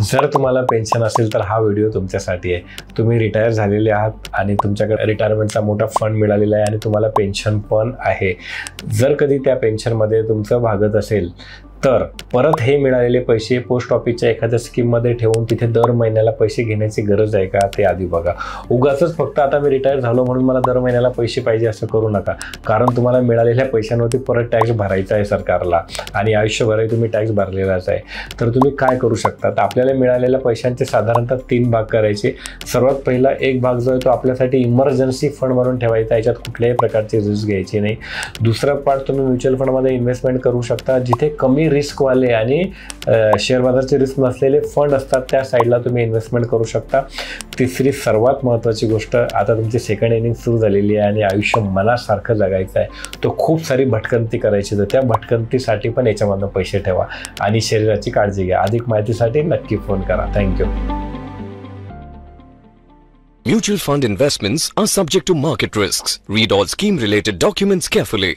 जर तुम्हाला पेन्शन असेल तर हा व्हिडिओ तुमच्यासाठी आहे. तुम्ही रिटायर झालेले आहात आणि तुमच्याकडे रिटायरमेंटचा मोठा फंड मिळालेला आहे आणि तुम्हाला पेन्शन पण आहे. जर कधी त्या पेन्शनमध्ये तुमचं भागत असेल तर परत हे मिळालेले पैसे पोस्ट ऑफिसच्या एखाद्या स्कीममध्ये ठेवून तिथे दर महिन्याला पैसे घेण्याची गरज आहे का ते आधी बघा. उगाचच फक्त आता मी रिटायर झालो म्हणून मला दर महिन्याला पैसे पाहिजे असं करू नका, कारण तुम्हाला मिळालेल्या पैशांवरती परत टॅक्स भरायचा आहे सरकारला आणि आयुष्यभरही तुम्ही टॅक्स भरलेलाच आहे. तर तुम्ही काय करू शकता, तर आपल्याला मिळालेल्या पैशांचे साधारणतः 3 भाग करायचे. सर्वात पहिला एक भाग जो आहे तो आपल्यासाठी इमर्जन्सी फंड म्हणून ठेवायचा, याच्यात कुठल्याही प्रकारची रिस्क घ्यायची नाही. दुसरा पार्ट तुम्ही म्युच्युअल फंडमध्ये इन्व्हेस्टमेंट करू शकता, जिथे कमी रिस्कवाले आणि शेअर बाजारचे रिस्क नसलेले फंड असतात त्या साईडला तुम्ही इन्व्हेस्टमेंट करू शकता. तिसरी सर्वात महत्त्वाची गोष्ट, आता तुमची सेकंड इनिंग सुरू झालेली आहे आणि आयुष्य मनासारखं जगायचं आहे, तो खूप सारी भटकंती करायची, तर त्या भटकंतीसाठी पण याच्यामधून पैसे ठेवा आणि शरीराची काळजी घ्या. अधिक माहितीसाठी नक्की फोन करा. Thank you. Mutual fund investments are subject to market risks. Read all scheme related documents carefully.